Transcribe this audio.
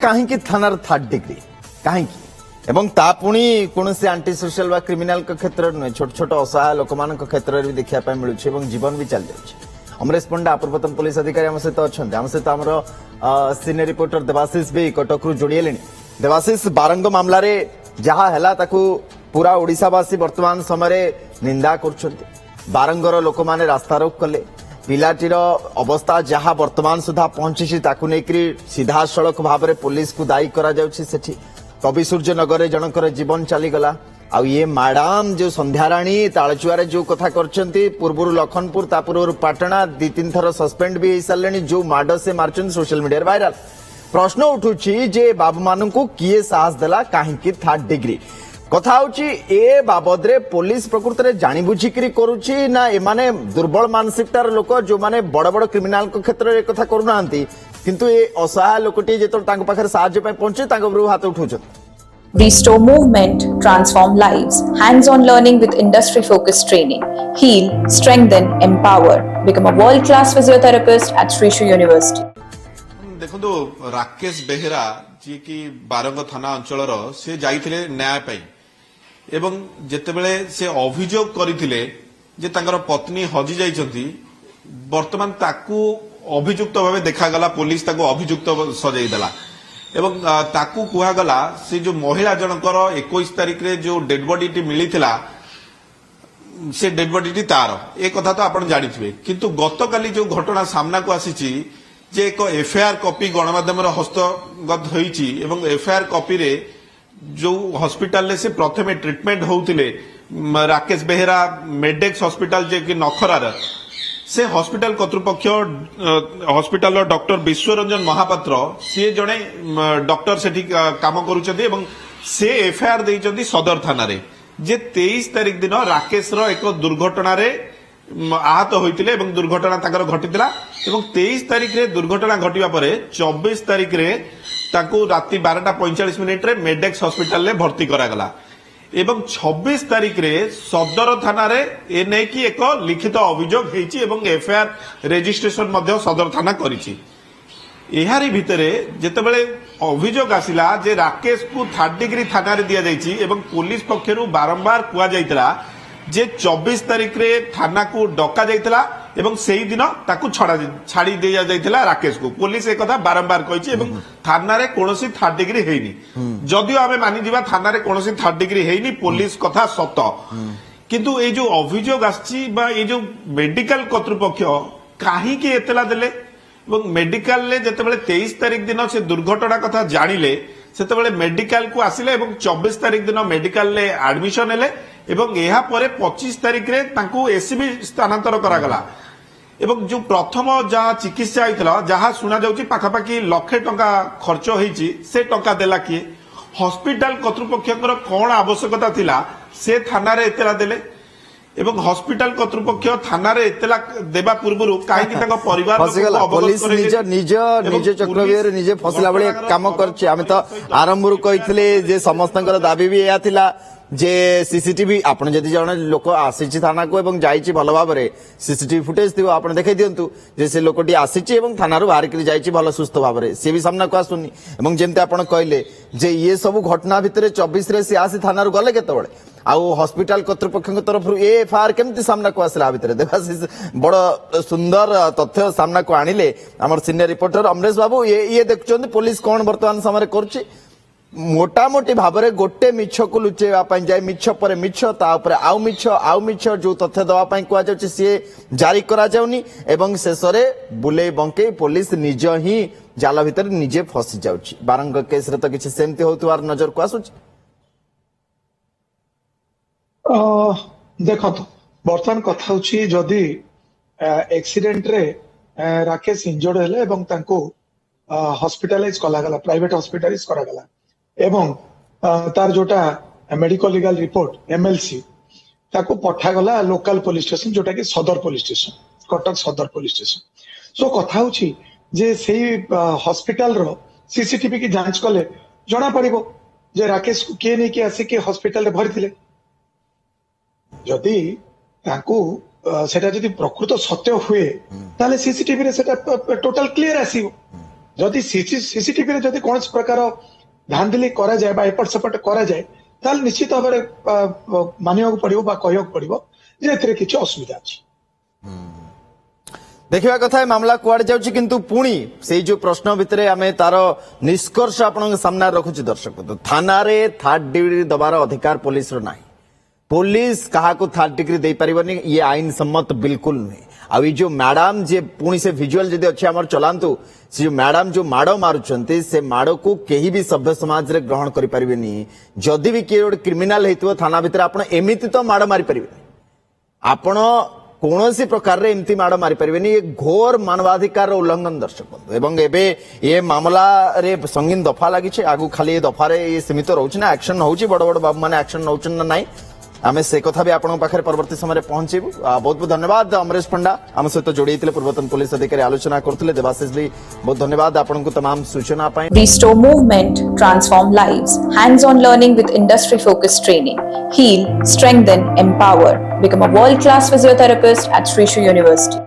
କାହିଁକି ଥାନାର third degree କାହିଁକି ଏବଂ ତା ପୁଣି କୌଣସି ଆଣ୍ଟି ସୋସିଆଲ ବା କ୍ରିମିନାଲଙ୍କ କ୍ଷେତ୍ରରେ ନୁହେଁ, ଛୋଟ ଛୋଟ ଅସହାୟ ଲୋକମାନଙ୍କ କ୍ଷେତ୍ରରେ ବି ଦେଖିବା ପାଇଁ ମିଳୁଛି ଏବଂ ଜୀବନ ବି ଚାଲି ଯାଉଛି। ଅମରେଶ ପଣ୍ଡା ପୂର୍ବତନ ପୋଲିସ ଅଧିକାରୀ ଆମ ସହିତ ଅଛନ୍ତି। ଆମ ସହିତ ଆମର ସିନିୟର ରିପୋର୍ଟର ଦେବାଶିଷ ବି କଟକରୁ ଯୋଡ଼ି ହେଲେଣି। ଦେବାଶିଷ, ବାରଙ୍ଗ ମାମଲାରେ ଯାହା ହେଲା ତାକୁ ପୁରା ଓଡ଼ିଶାବାସୀ ବର୍ତ୍ତମାନ ସମୟରେ ନିନ୍ଦା କରୁଛନ୍ତି। ବାରଙ୍ଗର ଲୋକମାନେ ରାସ୍ତାରୋକ କଲେ। ପିଲାଟିର ଅବସ୍ଥା ଯାହା ବର୍ତ୍ତମାନ ସୁଦ୍ଧା ପହଞ୍ଚିଛି ତାକୁ ନେଇକରି ସିଧାସଳଖ ଭାବରେ ପୁଲିସକୁ ଦାୟୀ କରାଯାଉଛି। ସେଠି କବିସୂର୍ଯ୍ୟ ନଗରରେ ଜଣଙ୍କର ଜୀବନ ଚାଲିଗଲା। ଆଉ ଇଏ ମ୍ୟାଡାମ ଯୋଉ ସନ୍ଧ୍ୟାରାଣୀ ତାଳଚୁଆରେ ଯୋଉ କଥା କରିଛନ୍ତି, ପୂର୍ବରୁ ଲଖନପୁର ତା ପୂର୍ବରୁ ପାଟଣା 2-3 ଥର ସସ୍ପେଣ୍ଡ ବି ହେଇସାରିଲେଣି। ଯୋଉ ମାଡ ସେ ମାରୁଛନ୍ତି ସୋସିଆଲ ମିଡିଆରେ ଭାଇରାଲ। ପ୍ରଶ୍ନ ଉଠୁଛି ଯେ ବାବୁ ମାନଙ୍କୁ କିଏ ସାହସ ଦେଲା, କାହିଁକି ଥାର୍ଡ ଡିଗ୍ରୀ? କଥା ହଉଛି ଏ ବାବଦରେ ପୋଲିସ ପ୍ରକୃତରେ ଜାଣିବୁଝିକିରି କରୁଛି ନା ଏମାନେ ଦୁର୍ବଳ ମାନସିକତାର ଲୋକ ଯୋଉମାନେ ବଡ ବଡ କ୍ରିମିନାଲଙ୍କ କ୍ଷେତ୍ରରେ କଥା କରୁନାହାନ୍ତି, କିନ୍ତୁ ଏ ଅସହାୟ ଲୋକଟି ଯେତେବେଳେ ତାଙ୍କ ପାଖରେ ସାହାଯ୍ୟ ପାଇଁ ପହଞ୍ଚେ ତାଙ୍କ ଉପରକୁ ହାତ ଉଠାଉଛନ୍ତି। Restore movement, transform lives. Hands-on learning with industry-focused training. Heal, strengthen, empower. Become a world-class physiotherapist at Sri Sri University. देखो राकेश बेहेरा जी की बारंग थाना अंचल से जाइथिले न्याय पाई एवं जेतेबेले से अभियोग करथिले जे तांकर पत्नी हजि जाइछंती, वर्तमान ताकू अभियुक्त भावे देखागला। पुलिस ताकू अभियुक्त सजाई देला एवं ताकू कुहागला से जो महिला जनकर 21 तारिख रे जो डेड बॉडी टी मिलिथिला से डेड बॉडी टी तार ए कथा तो आपण जानिथिबे। किंतु गतकाली जो घटना सामना को आसीची जे एक एफआईआर कॉपी गणमाध्यम हस्तगत होईची एवं एफआईआर कॉपी रे जो हॉस्पिटल से प्रथमे ट्रीटमेंट होउतिले राकेश बेहेरा मेडेक्स हॉस्पिटल जे कि नखरार से हॉस्पिटल कर्तृपक्ष हॉस्पिटल डॉक्टर विश्वरंजन महापात्र सी जड़े डॉक्टर सेठी काम करुचंदी एवं से एफआईआर देइचंदी सदर थाना रे जे 23 तारिख दिन राकेश रो एक दुर्घटना रे आहत होइतिले एवं दुर्घटना ताकर घटितिला एवं 23 तारिख रे दुर्घटना घटिबा परे 24 तारिख रे ताकू राति 12:45 रे मेडेक्स हॉस्पिटल रे भर्ती करागला एवं 26 तारिख रे सदर थाना रे ए नै कि एक लिखित अभियोग हेछि एवं एफआईआर रजिस्ट्रेशन मध्ये सदर थाना करिछि। एहारी भितरे जेतेबेले अभियोग आसिला जे राकेश को थर्ड डिग्री थाना रे दिया जाइछि एवं पुलिस पक्षरु बारंबार कुआ जाइतला जे 24 तारिख रे थाना को डका जाइतला एवं सेही दिन ताकू छाड़ी दिया जाइतला राकेश को। पुलिस एक कथा बारंबार कहिछि एवं थाना रे कोनोसी थर्ड डिग्री हेइनी। जदियो आमे मानि दिबा थाना रे कोनोसी थर्ड डिग्री हेइनी, पुलिस कथा सत। किंतु ए जो अभियोग आछि बा ए जो मेडिकल कर्तृपक्ष काहे के एतला देले एवं मेडिकल ले जेतेबेले 23 तारिख दिन से दुर्घटना कथा जानिले सेतेबेले मेडिकल को आसिले एवं 24 तारिख दिन मेडिकल ले एडमिशन हेले एवं एहा परे 25 तारिख रे तांकू एसीबी स्थानांतर करागला एवं जो प्रथम जहाँ चिकित्सा होइतला जहाँ सुना जाउची पाखापाखि लक्षे टंका खर्च होईची से टंका देला किए? हॉस्पिटल कर्तृपक्षर कौन आवश्यकता थिला से थाना रे एतला देले एवं हॉस्पिटल कर्तृपक्ष थाना रे एतला देबा पूर्वरु काहे कि तांको परिवार पुलिस निज चक्रव्यूह निजे फसला भली काम करछि। आमे तो आरंभरु कहिथिले जे समस्तंकर दाबी भी एया थिला जे सीसीटीवी आपण जदि जण लोक आसीछि थाना को एवं जाइछि भल भाबरे सीसीटीवी फुटेज थिबो आपण देखै दियंतु जे से लोकटी आसीछि एवं थाना रो बाहर करी जाइछि भल सुस्थ भाबरे से भी सामना को आसुनी एवं जेमते आपण कहले जे ये सब घटना भितरे 24 रे से आसी थाना रो गले केतबळे आउ हॉस्पिटल कर्तृपक्ष तरफ एफआईआर केमती सामना को आसला भितर देवाशीष बड़ सुंदर तथ्य सामना को आनिले हमर सीनियर रिपोर्टर अमरेश बाबू। ये देखुछन पुलिस कौन वर्तमान समय करछि मोटामोटी भाबरे गोटे मिछ को लुचेवा पई जाय मिछ परे मिछ ता ऊपर आउ मिछ जो तथ्य दवा पई कुआ जाउछि से जारी करा जाउनी एवं शेषरे बुले बंके पुलिस निज ही जाला भितर निजे फसी जाउछि। बारंग केस रे तो किछि सेमती होतुआर नजर को आसुछि। देख तो बर्तमान कथा हूँ जदि एक्सीडेंट रे राकेश इंजर्ड हेले एवं तांको हॉस्पिटलाइज करागला प्राइवेट हॉस्पिटलाइज करागला एवं तार जोटा मेडिकल लीगल रिपोर्ट एमएलसी ताको पठागला लोकल पुलिस स्टेशन जोटा कि सदर पुलिस स्टेशन कटक सदर पुलिस स्टेशन। सो कथा हूँ जे सेही हॉस्पिटल रो सीसीटीवी की जांच कले जना पड़िबो जे राकेश को किए नहीं कि आसिक हॉस्पिटल रे भरिथिले। जदि तांको सेटा जदि प्रकृत सत्य हुए ताले सीसीटीवी रे सेटा टोटल क्लियर आसीबो जदि सीसीटीवी रे जदि कौन प्रकार धांधली करा जाए बा एपट सेपट करा जाए ताल निश्चित भाव मानिया पड़ो कह पड़ो जे एथिरे किछि असुविधा अछि। देखिवा कथा मामला कुआड़े जाउछि किंतु पुणी से जो प्रश्न भितरे आमे तार निष्कर्ष आपन सामने रखुछि दर्शक तो थाना रे थर्ड डिग्री दबार अधिकार पुलिस रो नाही। पुलिस कहा को थर्ड डिग्री दे परिबनी ये आईन सम्मत बिल्कुल नहीं। आ जो मैडम जे पुणी से विजुअल जदि अच्छे आमर चलांतु से जो मैडम जो माड़ मारुचंती से माड़ को केही भी सभ्य समाज रे ग्रहण करि परिबेनी। जदि भी किए क्रिमिनाल हेतु थाना भितर आपण एमिति तो माड़ मारी परिबे आपण कौनसी प्रकार रे एमती माड़ मारी परिबेनी। ये घोर मानवाधिकार उल्लंघन दर्शक बंधु एवं एबे ये मामला रे संगीन दफा लागि छे आगु खाली ये दफा रे ये सीमित रहउछि ना एक्शन होउछि बड़ बड़ बाबू माने एक्शन नउछन ना नाही आमे से कथा भी आपन पाखरे परवर्ती समय पहुंचेबु। बहुत बहुत धन्यवाद अमरेश पंडा आम सहित जोड़ीथिले पूर्वतन पुलिस अधिकारी आलोचना करथिले। देवाशीष भी बहुत धन्यवाद आपन को तमाम सूचना पाए। Restore movement, transform lives. Hands-on learning with industry-focused training. Heal, strengthen, empower. Become a world-class physiotherapist at Sri University.